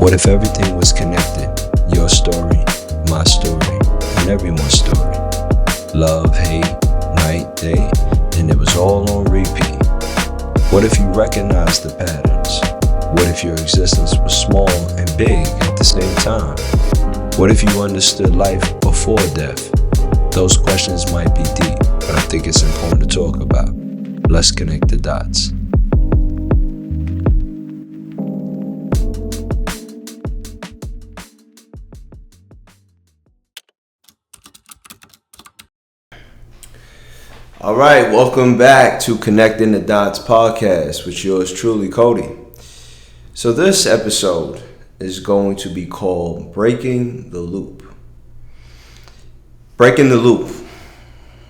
What if everything was connected? Your story, my story, and everyone's story. Love, hate, night, day, and it was all on repeat. What if you recognized the patterns? What if your existence was small and big at the same time? What if you understood life before death? Those questions might be deep, but I think it's important to talk about. Let's connect the dots. All right, welcome back to Connecting the Dots podcast with yours truly, Cody. So this episode is going to be called Breaking the Loop. Breaking the loop.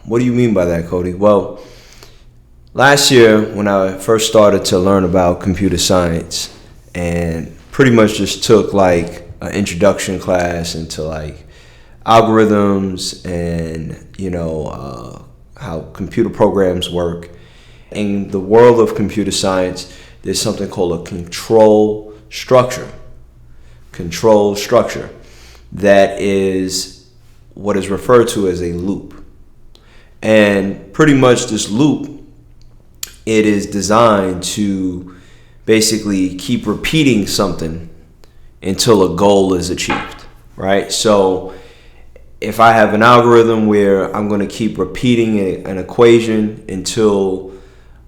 What do you mean by that, Cody? Well, last year when I first started to learn about computer science and pretty much just took like an introduction class into like algorithms and, how computer programs work. In the world of computer science, there's something called a control structure. Control structure. That is what is referred to as a loop. And pretty much this loop, it is designed to basically keep repeating something until a goal is achieved, right? So if I have an algorithm where I'm going to keep repeating an equation until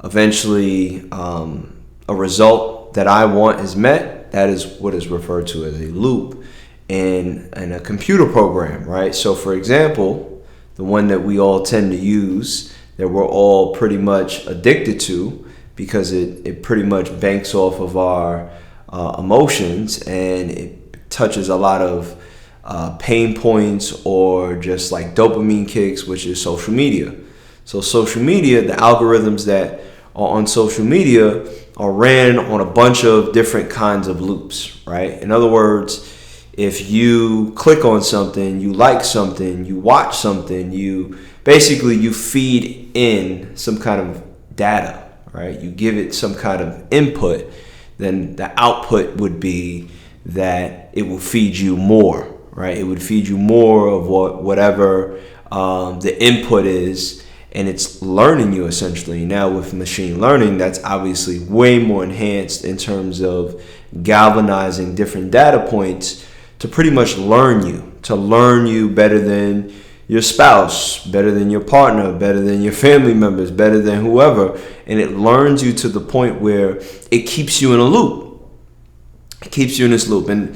eventually a result that I want is met, that is what is referred to as a loop in a computer program, right? So for example, the one that we all tend to use, that we're all pretty much addicted to because it pretty much banks off of our emotions and it touches a lot of pain points or just like dopamine kicks, which is social media. So social media, the algorithms that are on social media are ran on a bunch of different kinds of loops, right? In other words, if you click on something, you like something, you watch something, you feed in some kind of data, right? You give it some kind of input, then the output would be that it will feed you more. Right, it would feed you more of whatever the input is, and it's learning you essentially. Now with machine learning, that's obviously way more enhanced in terms of galvanizing different data points to pretty much learn you better than your spouse, better than your partner, better than your family members, better than whoever, and it learns you to the point where it keeps you in a loop. It keeps you in this loop, and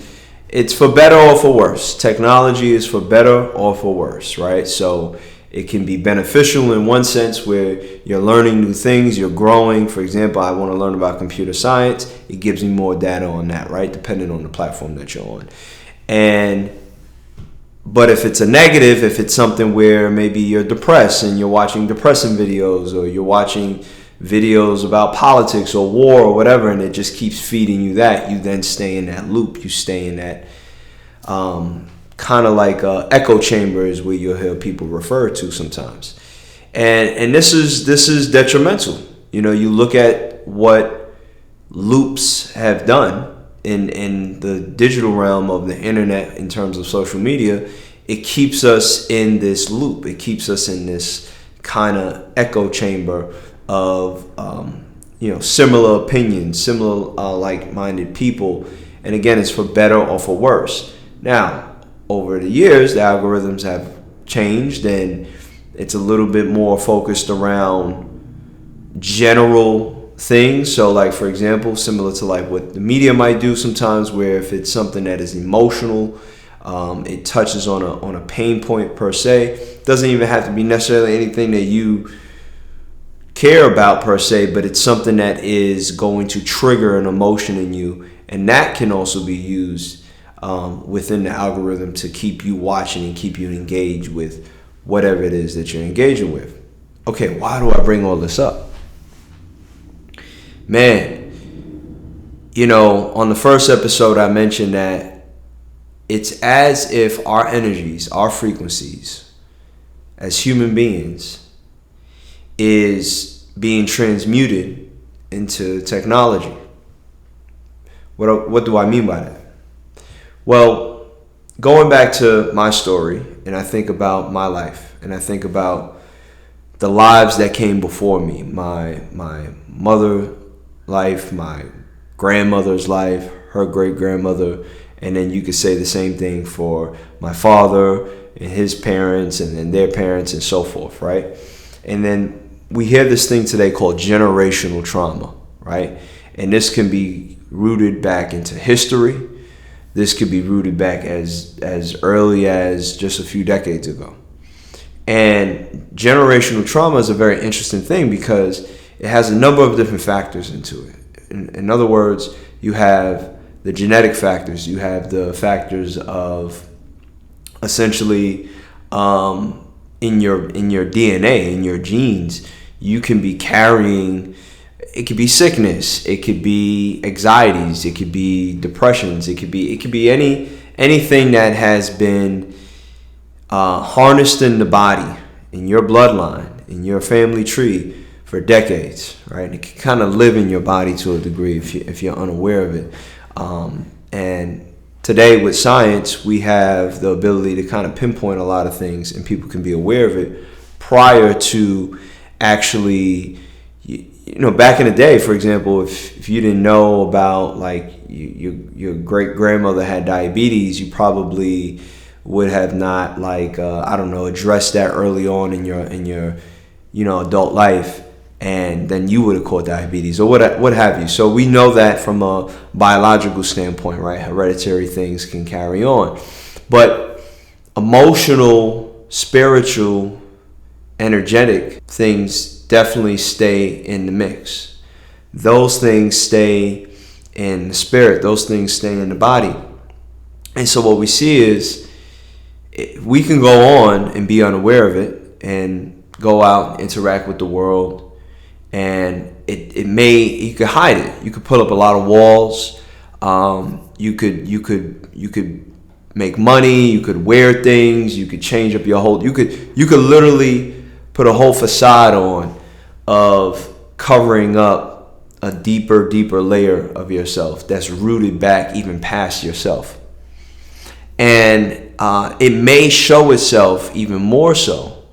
it's for better or for worse. Technology is for better or for worse, right? So it can be beneficial in one sense where you're learning new things, you're growing. For example, I want to learn about computer science. It gives me more data on that, right? Depending on the platform that you're on. But if it's a negative, if it's something where maybe you're depressed and you're watching depressing videos or you're watching videos about politics or war or whatever, and it just keeps feeding you that, you then stay in that loop. You stay in that kind of like echo chambers where you'll hear people refer to sometimes. And this is detrimental. You look at what loops have done in the digital realm of the internet in terms of social media. It keeps us in this loop. It keeps us in this kind of echo chamber of similar opinions, similar like-minded people, and again, it's for better or for worse. Now, over the years, the algorithms have changed, and it's a little bit more focused around general things. So, like for example, similar to like what the media might do sometimes, where if it's something that is emotional, it touches on a pain point per se. It doesn't even have to be necessarily anything that you care about per se, but it's something that is going to trigger an emotion in you, and that can also be used within the algorithm to keep you watching and keep you engaged with whatever it is that you're engaging with. Okay, why do I bring all this up? Man, on the first episode I mentioned that it's as if our energies, our frequencies as human beings is being transmuted into technology. What do I mean by that? Well, going back to my story, and I think about my life, and I think about the lives that came before me, my mother life, my grandmother's life, her great grandmother, and then you could say the same thing for my father and his parents and then their parents and so forth, right? And then we hear this thing today called generational trauma, right? And this can be rooted back into history. This could be rooted back as early as just a few decades ago. And generational trauma is a very interesting thing because it has a number of different factors into it. In other words, you have the genetic factors, you have the factors of essentially in your DNA, in your genes, you can be carrying. It could be sickness, it could be anxieties, it could be depressions, it could be anything that has been harnessed in the body, in your bloodline, in your family tree for decades, right? It can kind of live in your body to a degree if you're unaware of it. And today with science, we have the ability to kind of pinpoint a lot of things, and people can be aware of it prior to actually. Back in the day, for example, if you didn't know about like your great grandmother had diabetes, you probably would have not addressed that early on in your adult life, and then you would have caught diabetes or what have you. So we know that from a biological standpoint, right? Hereditary things can carry on, but emotional, spiritual, energetic things definitely stay in the mix. Those things stay in the spirit. Those things stay in the body. And so what we see is we can go on and be unaware of it and go out and interact with the world, and you could hide it. You could put up a lot of walls. You could make money. You could wear things. You could change up your whole. You could literally put a whole facade on of covering up a deeper layer of yourself that's rooted back even past yourself. And it may show itself even more so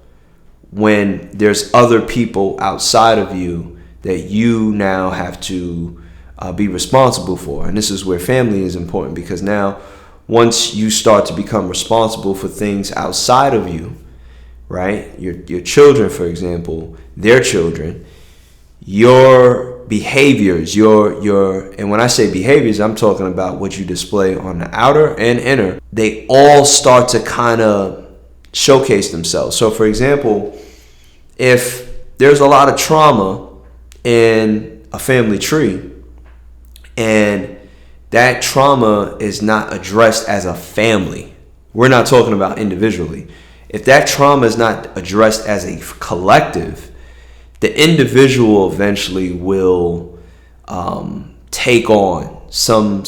when there's other people outside of you that you now have to be responsible for. And this is where family is important, because now once you start to become responsible for things outside of you, right? Your children, for example, their children, your behaviors, and when I say behaviors, I'm talking about what you display on the outer and inner. They all start to kind of showcase themselves. So, for example, if there's a lot of trauma in a family tree, and that trauma is not addressed as a family, we're not talking about individually. If that trauma is not addressed as a collective, the individual eventually will take on some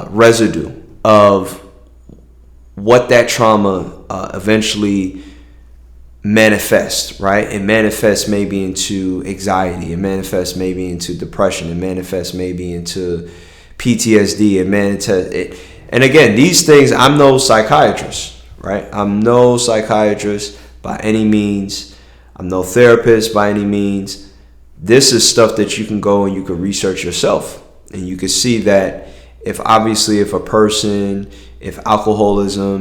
residue of what that trauma eventually manifests, right? It manifests maybe into anxiety. It manifests maybe into depression. It manifests maybe into PTSD. And again, these things, I'm no psychiatrist. Right? I'm no psychiatrist by any means. I'm no therapist by any means. This is stuff that you can go and you can research yourself. And you can see that if alcoholism,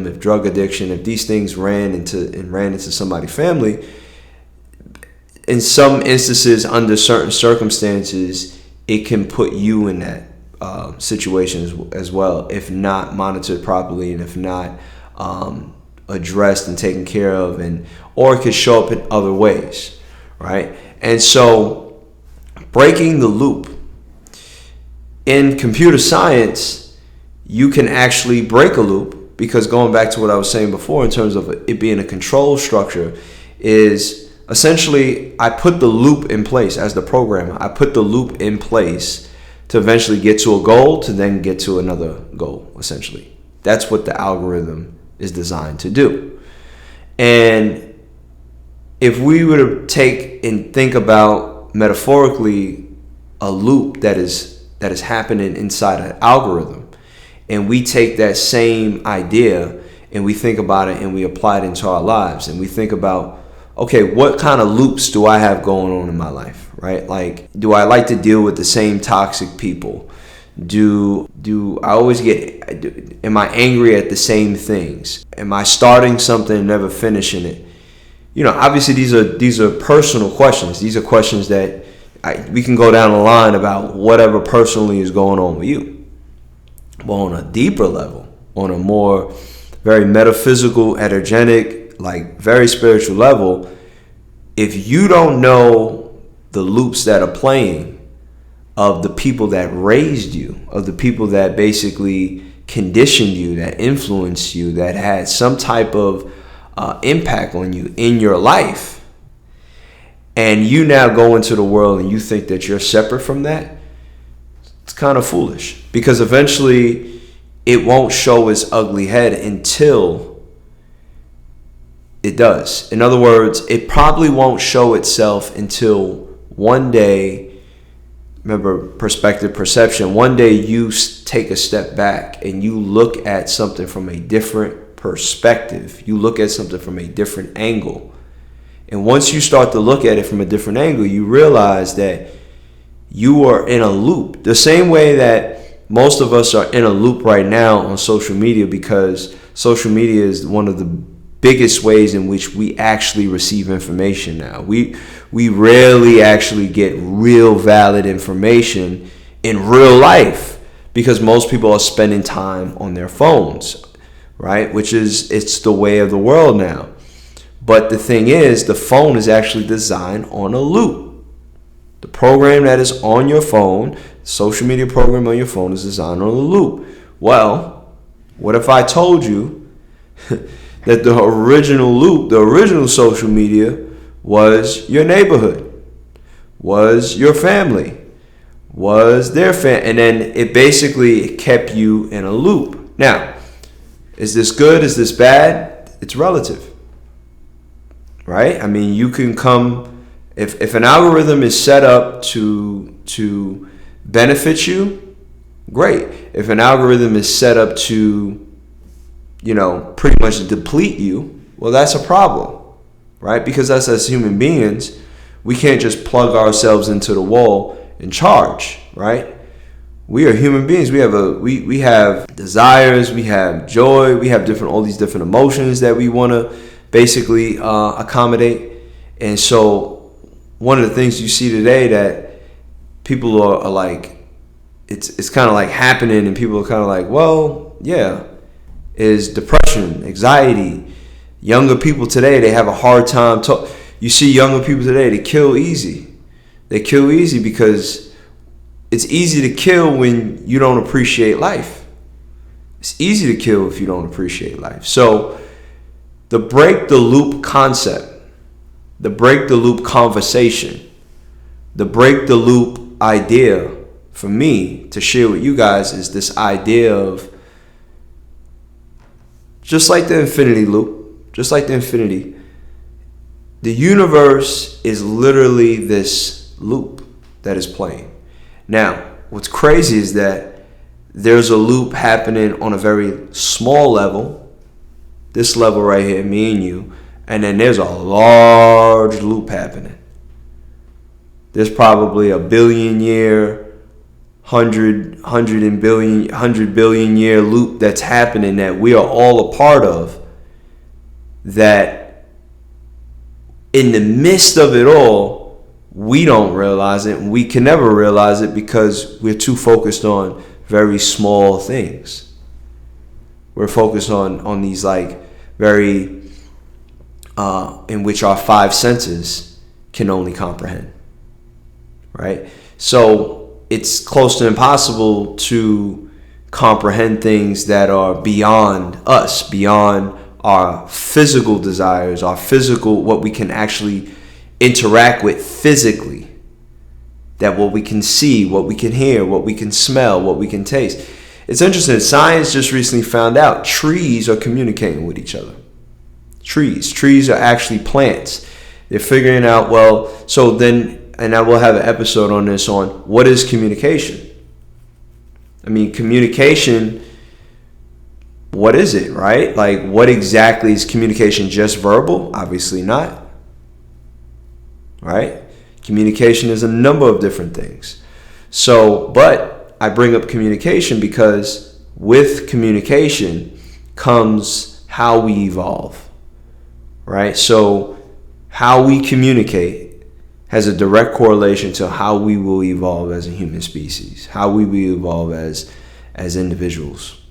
if drug addiction, if these things ran into somebody's family, in some instances, under certain circumstances, it can put you in that situation as well, if not monitored properly and if not addressed and taken care of, or it could show up in other ways, right? And so breaking the loop in computer science, you can actually break a loop, because going back to what I was saying before in terms of it being a control structure, is essentially I put the loop in place as the programmer. I put the loop in place to eventually get to a goal, to then get to another goal, essentially. That's what the algorithm is designed to do. And if we were to take and think about metaphorically a loop that is happening inside an algorithm, And we take that same idea and we think about it and we apply it into our lives. And we think about, okay, what kind of loops do I have going on in my life, right? Like, do I like to deal with the same toxic people? Do I always am I angry at the same things? Am I starting something and never finishing it? Obviously these are personal questions. These are questions that we can go down the line about whatever personally is going on with you. But on a deeper level, on a more very metaphysical, energetic, like very spiritual level, if you don't know the loops that are playing of the people that raised you, of the people that basically conditioned you, that influenced you, that had some type of impact on you in your life, and you now go into the world and you think that you're separate from that, it's kind of foolish, because eventually it won't show its ugly head until it does. In other words, it probably won't show itself until one day, remember perspective, perception, one day you take a step back and you look at something from a different perspective. You look at something from a different angle. And once you start to look at it from a different angle, you realize that you are in a loop. The same way that most of us are in a loop right now on social media, because social media is one of the biggest ways in which we actually receive information now. We rarely actually get real valid information in real life, because most people are spending time on their phones, right? It's the way of the world now. But the thing is, the phone is actually designed on a loop. The program that is on your phone, social media program on your phone, is designed on a loop. Well, what if I told you that the original loop, the original social media, was your neighborhood, was your family, was their family, and then it basically kept you in a loop. Now, is this good? Is this bad? It's relative, right? I mean, you can come, if an algorithm is set up to benefit you, great. If an algorithm is set up to, pretty much deplete you, well, that's a problem, right? Because us as human beings, we can't just plug ourselves into the wall and charge, right? We are human beings. We have desires, we have joy, we have all these different emotions that we want to basically accommodate. And so one of the things you see today that people are like, it's kind of like happening, and people are kind of like, well, yeah, is depression, anxiety. Younger people today, they have a hard time. You see younger people today, they kill easy. They kill easy because it's easy to kill when you don't appreciate life. It's easy to kill if you don't appreciate life. So the break the loop concept, the break the loop conversation, the break the loop idea for me to share with you guys is this idea of, just like the infinity loop, just like the infinity, the universe is literally this loop that is playing. Now, what's crazy is that there's a loop happening on a very small level, this level right here, me and you, and then there's a large loop happening. There's probably a 1 billion year loop that's happening that we are all a part of, that in the midst of it all, we don't realize it, and we can never realize it because we're too focused on very small things. We're focused on these like very in which our 5 senses can only comprehend, right? So it's close to impossible to comprehend things that are beyond us, beyond our physical desires, our physical, what we can actually interact with physically, that what we can see, what we can hear, what we can smell, what we can taste. It's interesting. Science just recently found out trees are communicating with each other. Trees are actually plants. They're figuring out, well, so then, and I will have an episode on this, on what is communication. I mean, communication, what is it, right? Like, what exactly is communication? Just verbal? Obviously not, right? Communication is a number of different things. So, but I bring up communication because with communication comes how we evolve, right? So how we communicate has a direct correlation to how we will evolve as a human species, how we will evolve as individuals.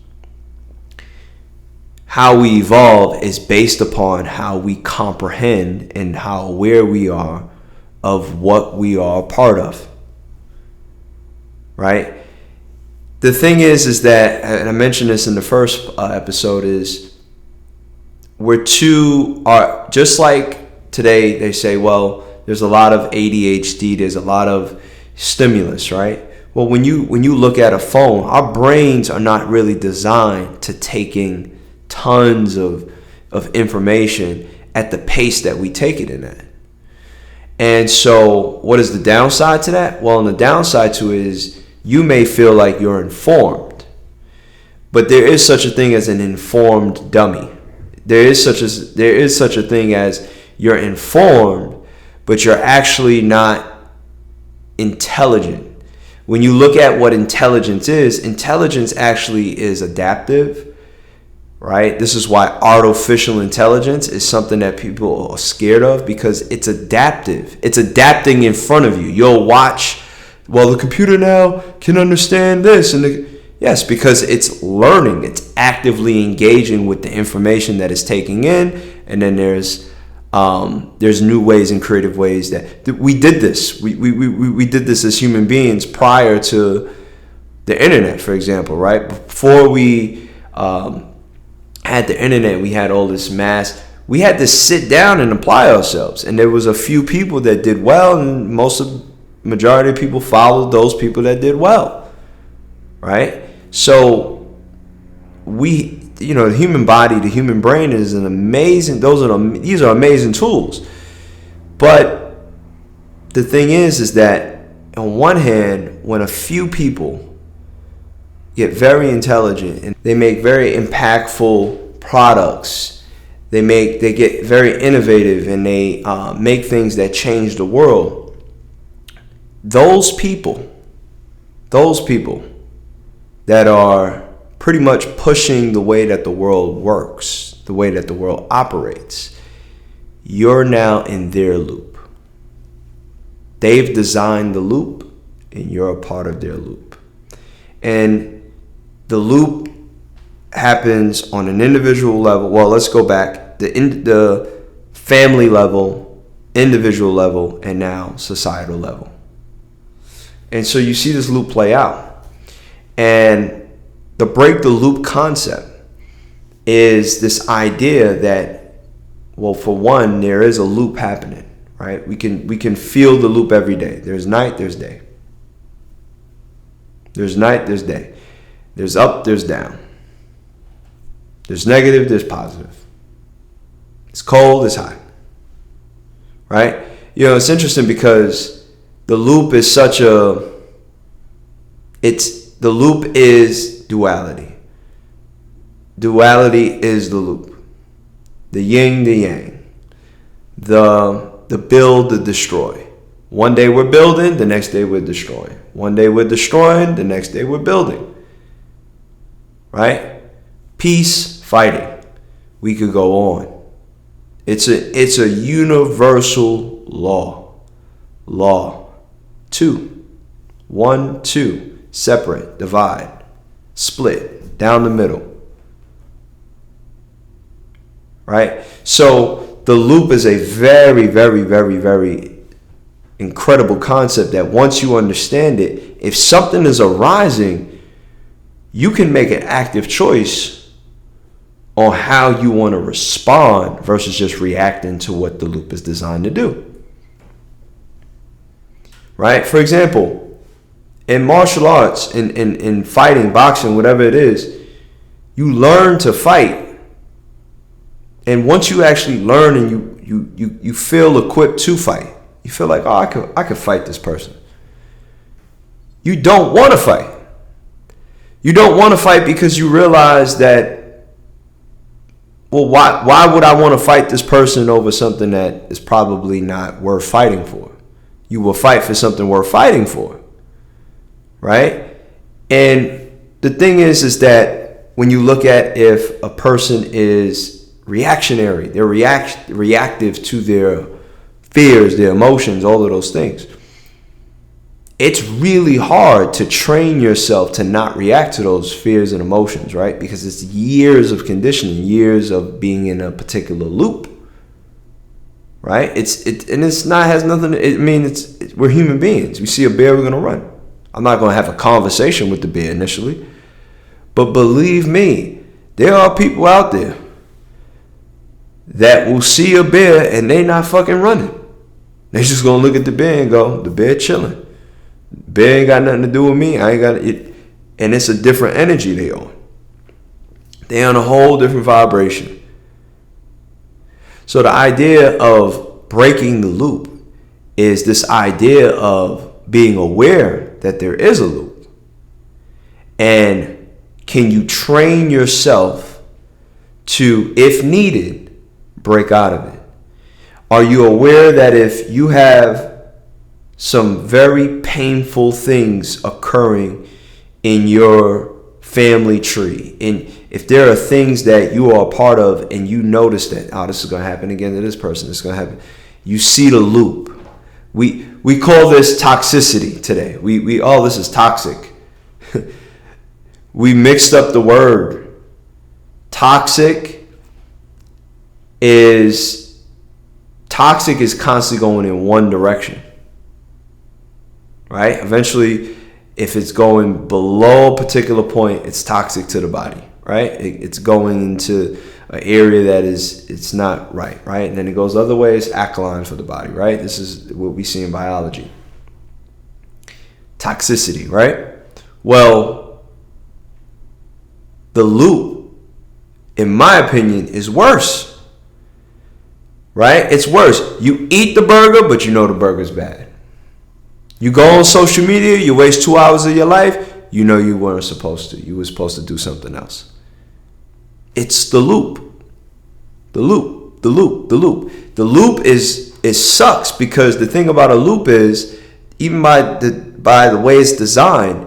How we evolve is based upon how we comprehend and how aware we are of what we are a part of, right? The thing is that, and I mentioned this in the first episode, is just like today they say, well, there's a lot of ADHD, there's a lot of stimulus, right? Well, when you look at a phone, our brains are not really designed to taking tons of information at the pace that we take it in at. And so what is the downside to that? Well, and the downside to it is you may feel like you're informed, but there is such a thing as an informed dummy. There is such a thing as you're informed, but you're actually not intelligent. When you look at what intelligence actually is adaptive, right? This is why artificial intelligence is something that people are scared of, because it's adaptive. It's adapting in front of you. You'll watch, well, the computer now can understand this. Yes, because it's learning. It's actively engaging with the information that it's taking in. And then there's new ways and creative ways that we did this. We did this as human beings prior to the internet, for example, right? Before we had the internet, we had all this mass. We had to sit down and apply ourselves, and there was a few people that did well, and majority of people followed those people that did well, right? So the human body, the human brain is an amazing. These are amazing tools, but the thing is that on one hand, when a few people get very intelligent and they make very impactful products, they get very innovative, and they make things that change the world. Those people that are pretty much pushing the way that the world works, the way that the world operates, you're now in their loop. They've designed the loop, and you're a part of their loop. And the loop happens on an individual level. Well, let's go back. The family level, individual level, and now societal level. And so you see this loop play out. And the break the loop concept is this idea that, well, for one, there is a loop happening, right? We can feel the loop every day. There's night, there's day. There's night, there's day. There's up, there's down. There's negative, there's positive. It's cold, it's hot. Right? It's interesting because the loop is the loop is duality. Duality is the loop. The yin, the yang. The build, the destroy. One day we're building, the next day we're destroying. One day we're destroying, the next day we're building. Right? Peace, fighting. We could go on. It's a universal law. Law. 2. 1, 2. Separate, divide, split, down the middle. Right? So the loop is a very, very, very, very incredible concept that once you understand it, if something is arising, you can make an active choice on how you want to respond versus just reacting to what the loop is designed to do. Right? For example, in martial arts, in fighting, boxing, whatever it is, you learn to fight. And once you actually learn and you feel equipped to fight, you feel like, oh, I could fight this person. You don't want to fight. You don't want to fight because you realize that well, why would I want to fight this person over something that is probably not worth fighting for? You will fight for something worth fighting for, right? And the thing is that when you look at if a person is reactionary, they're reactive to their fears, their emotions, all of those things. It's really hard to train yourself to not react to those fears and emotions, right? Because it's years of conditioning, years of being in a particular loop, right? We're human beings. We see a bear, we're gonna run. I'm not gonna have a conversation with the bear initially, but believe me, there are people out there that will see a bear and they not fucking running. They just gonna look at the bear and go, the bear chilling. Bear ain't got nothing to do with me. I ain't got it. And it's a different energy they on. They on a whole different vibration. So the idea of breaking the loop is this idea of being aware that there is a loop. And can you train yourself to, if needed, break out of it? Are you aware that if you have some very painful things occurring in your family tree, and if there are things that you are a part of and you notice that, oh, this is going to happen again to this person, this is going to happen, you see the loop. We call this toxicity today. This is toxic. We mixed up the word. Toxic is constantly going in one direction. Right? Eventually, if it's going below a particular point, it's toxic to the body, right? It's going into an area that it's not right? And then it goes the other way, it's alkaline for the body, right? This is what we see in biology. Toxicity, right? Well, the loop, in my opinion, is worse, right? It's worse. You eat the burger, but you know the burger's bad. You go on social media, you waste 2 hours of your life, you know you weren't supposed to. You were supposed to do something else. It's the loop. The loop. The loop sucks, because the thing about a loop is, even by the way it's designed,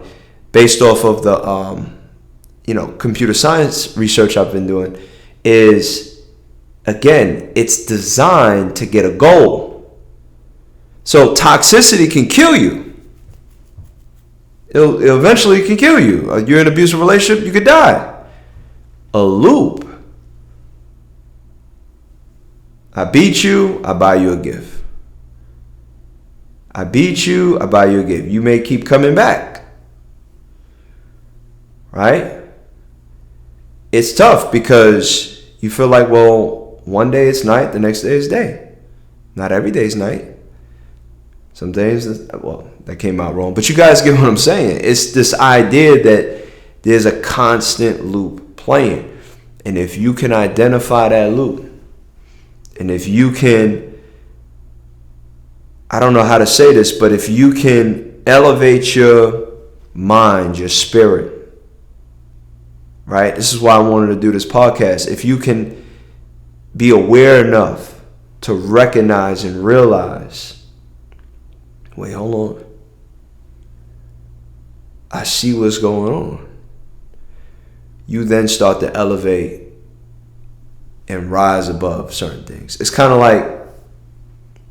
based off of the computer science research I've been doing, is, again, it's designed to get a goal. So toxicity can kill you. It eventually can kill you. You're in an abusive relationship, you could die. A loop. I beat you, I buy you a gift. I beat you, I buy you a gift. You may keep coming back. Right? It's tough because you feel like, well, one day it's night, the next day is day. Not every day is night. Some days, that came out wrong. But you guys get what I'm saying. It's this idea that there's a constant loop playing. And if you can identify that loop, and if you can, I don't know how to say this, but if you can elevate your mind, your spirit, right? This is why I wanted to do this podcast. If you can be aware enough to recognize and realize, wait, hold on, I see what's going on. You then start to elevate and rise above certain things. It's kind of like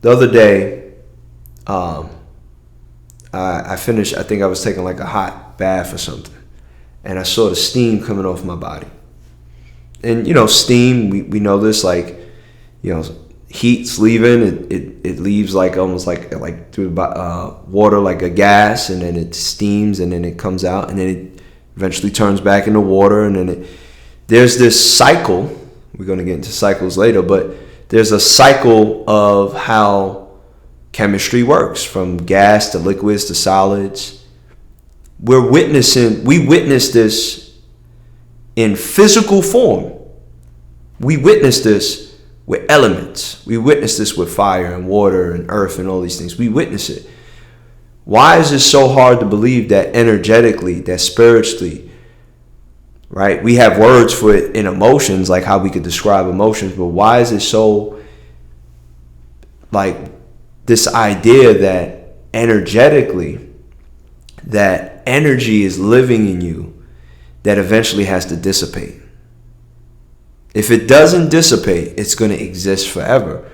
the other day, I finished, I think I was taking like a hot bath or something, and I saw the steam coming off my body. And steam, we know this, like, heat's leaving, it leaves like almost like through water, like a gas, and then it steams, and then it comes out, and then it eventually turns back into water, and then there's this cycle. We're going to get into cycles later, but there's a cycle of how chemistry works, from gas to liquids to solids. We witness this in physical form. We witness this with elements. We witness this with fire and water and earth and all these things. We witness it. Why is it so hard to believe that energetically, that spiritually, right? We have words for it in emotions, like how we could describe emotions, but why is it so, like, this idea that energetically, that energy is living in you that eventually has to dissipate? If it doesn't dissipate, it's going to exist forever,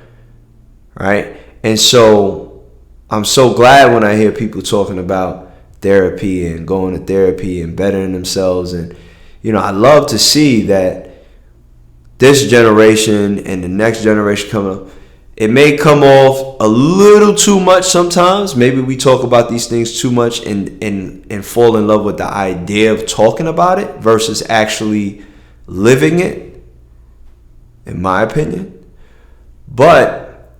right? And so I'm so glad when I hear people talking about therapy and going to therapy and bettering themselves. And, you know, I love to see that this generation and the next generation coming up, it may come off a little too much sometimes. Maybe we talk about these things too much and fall in love with the idea of talking about it versus actually living it, in my opinion. But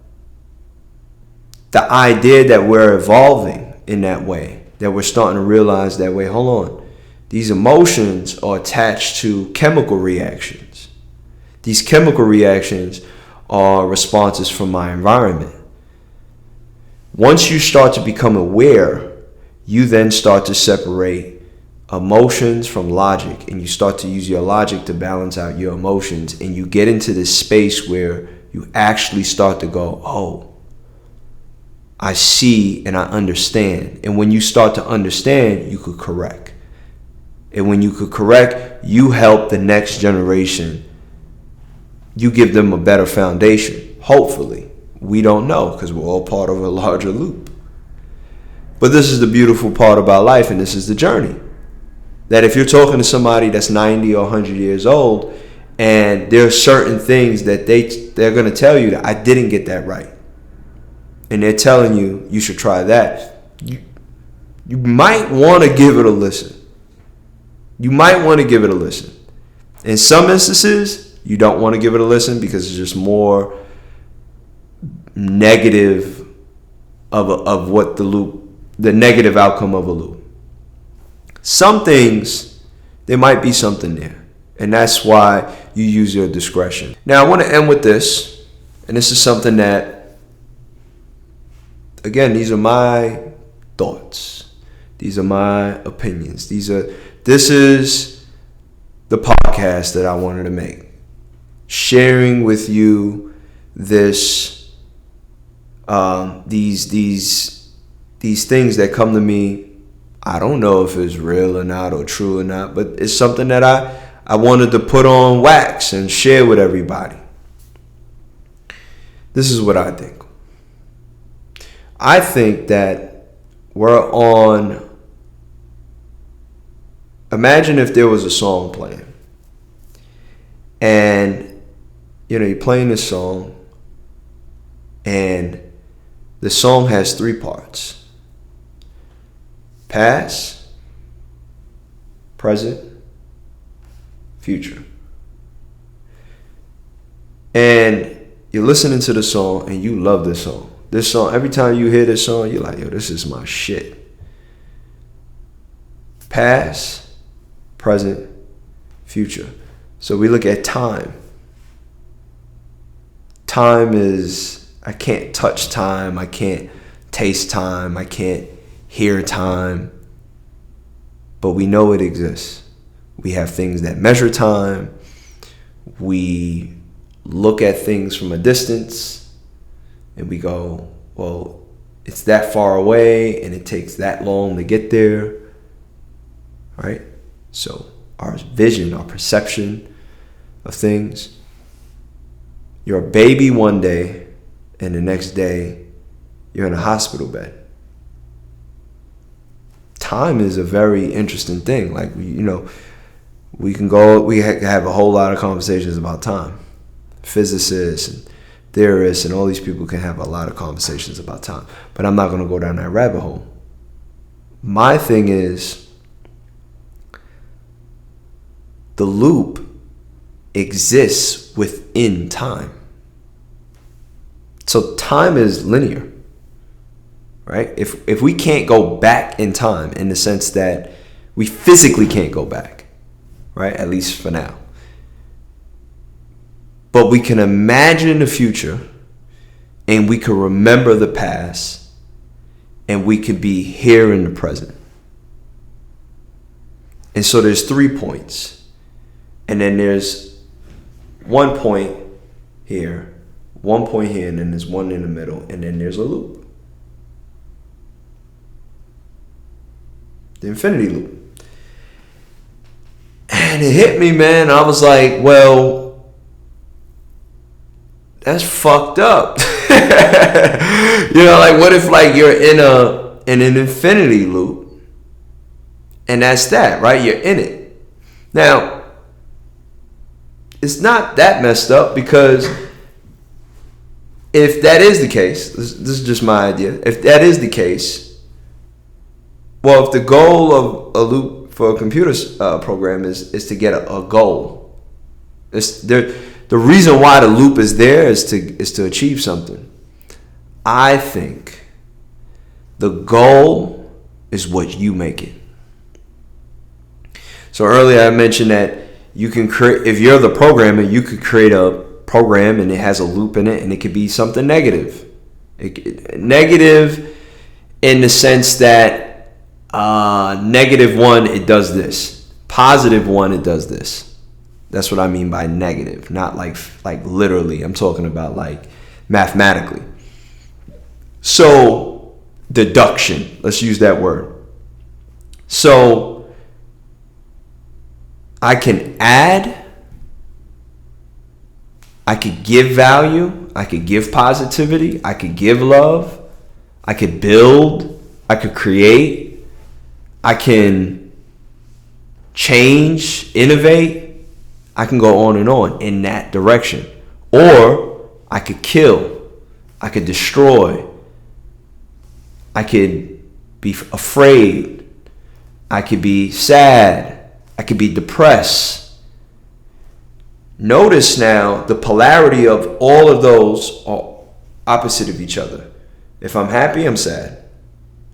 the idea that we're evolving in that way, that we're starting to realize that, wait, hold on. These emotions are attached to chemical reactions. These chemical reactions are responses from my environment. Once you start to become aware, you then start to separate emotions from logic, and you start to use your logic to balance out your emotions, and you get into this space where you actually start to go, oh, I see and I understand. And when you start to understand, you could correct. And when you could correct, you help the next generation. You give them a better foundation, hopefully. We don't know because we're all part of a larger loop. But this is the beautiful part about life, and this is the journey. That if you're talking to somebody that's 90 or 100 years old, and there are certain things that they're going to tell you that I didn't get that right, and they're telling you you should try that, you might want to give it a listen. You might want to give it a listen. In some instances, you don't want to give it a listen because it's just more negative of what the negative outcome of a loop. Some things, there might be something there. And that's why you use your discretion. Now, I want to end with this. And this is something that, again, these are my thoughts. These are my opinions. This is the podcast that I wanted to make. Sharing with you this, these things that come to me. I don't know if it's real or not or true or not, but it's something that I wanted to put on wax and share with everybody. This is what I think. I think that we're on, imagine if there was a song playing and, you know, you're playing this song and the song has 3 parts: past, present, future. And you're listening to the song and you love this song. This song, every time you hear this song, you're like, yo, this is my shit. Past, present, future. So we look at time. Time is, I can't touch time. I can't taste time. I can't hear time. But we know it exists. We have things that measure time. We look at things from a distance and we go, well, it's that far away and it takes that long to get there, right? So our vision, our perception of things. You're a baby one day and the next day you're in a hospital bed. Time is a very interesting thing. Like, you know, we have a whole lot of conversations about time. Physicists and theorists and all these people can have a lot of conversations about time. But I'm not going to go down that rabbit hole. My thing is, the loop exists within time. So time is linear, right? If we can't go back in time, in the sense that we physically can't go back, right? At least for now. But we can imagine the future and we can remember the past and we can be here in the present. And so there's 3 points. and then there's 1 point here, 1 point here, and then there's one in the middle, and then there's a loop. The infinity loop. And it hit me, man. I was like, well, that's fucked up. Like, what if, like, you're in an infinity loop, and that's that, right? You're in it. Now, it's not that messed up, because if that is the case, this is just my idea. If that is the case, well, if the goal of a loop for a computer program is to get a goal, the reason why the loop is there is to achieve something. I think the goal is what you make it. So earlier I mentioned that you can create, if you're the programmer, you could create a program and it has a loop in it, and it could be something negative. Negative in the sense that -1, it does this. +1, it does this. That's what I mean by negative. Not like literally. I'm talking about like mathematically. So deduction. Let's use that word. So I can add. I could give value. I could give positivity. I could give love. I could build. I could create. I can change, innovate. I can go on and on in that direction. Or I could kill. I could destroy. I could be afraid. I could be sad. I could be depressed. Notice now the polarity of all of those are opposite of each other. If I'm happy, I'm sad.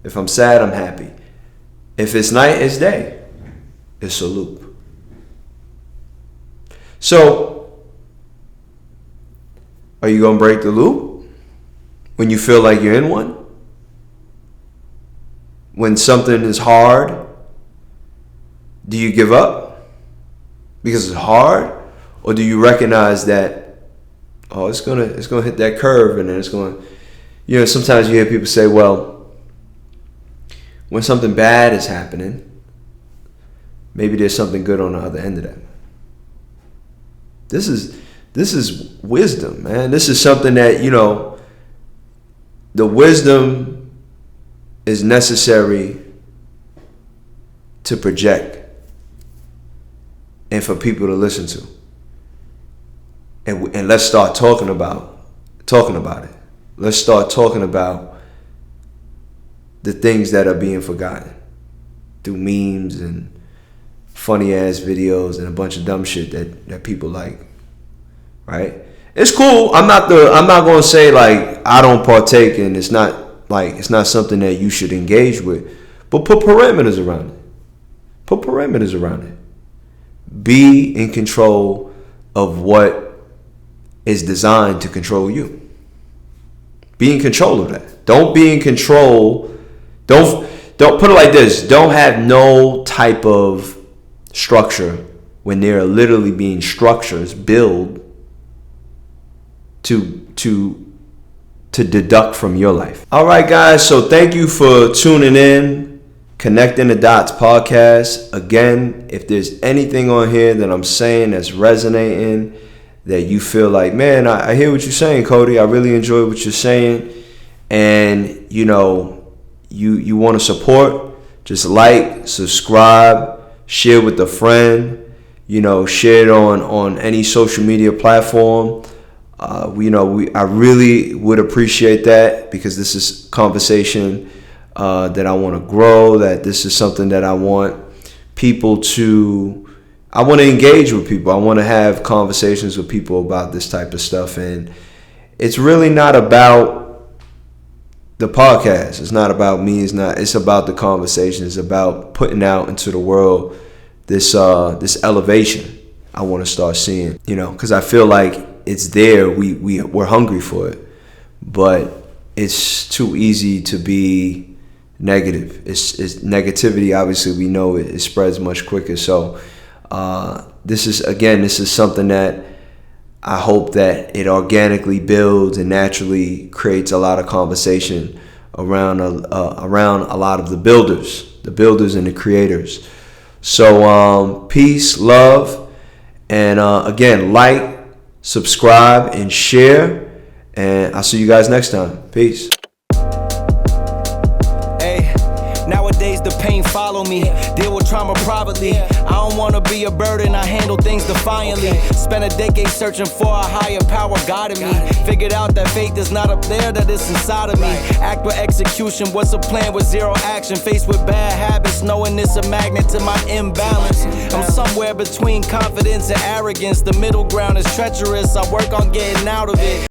If I'm sad, I'm happy. If it's night, it's day. It's a loop. So, are you going to break the loop when you feel like you're in one? When something is hard, do you give up because it's hard? Or do you recognize that, oh, it's gonna hit that curve, and then it's going, sometimes you hear people say, well, when something bad is happening, maybe there's something good on the other end of that. This is wisdom, man. This is something that, the wisdom is necessary to project and for people to listen to. And let's start talking about it. Let's start talking about the things that are being forgotten through memes and funny ass videos and a bunch of dumb shit that people like. Right? It's cool. I'm not going to say like I don't partake, and it's not something that you should engage with. But put parameters around it. Be in control of what is designed to control you. Be in control of that. Don't be in control. Don't put it like this. Don't have no type of structure when there are literally being structures built to deduct from your life. All right, guys. So thank you for tuning in. Connecting the Dots podcast. Again, if there's anything on here that I'm saying that's resonating, that you feel like, man, I hear what you're saying, Cody. I really enjoy what you're saying. And, you want to support, just like, subscribe, share with a friend, share it on any social media platform. I really would appreciate that, because this is conversation that I want to grow, that this is something that I want people to... I want to engage with people. I want to have conversations with people about this type of stuff. And it's really not about the podcast. It's not about me. It's about the conversation. It's about putting out into the world this elevation I want to start seeing, because I feel like it's there. We're hungry for it, but it's too easy to be negative. It's negativity. Obviously, we know it spreads much quicker. So this is something that I hope that it organically builds and naturally creates a lot of conversation around a lot of the builders and the creators. So peace, love, and again, like, subscribe, and share. And I'll see you guys next time. Peace. Nowadays the pain follow me, deal with trauma privately. I don't wanna be a burden, I handle things defiantly. Spent a decade searching for a higher power guiding me. Figured out that faith is not up there, that it's inside of me. Act with execution, what's a plan with zero action? Faced with bad habits, knowing it's a magnet to my imbalance. I'm somewhere between confidence and arrogance. The middle ground is treacherous, I work on getting out of it.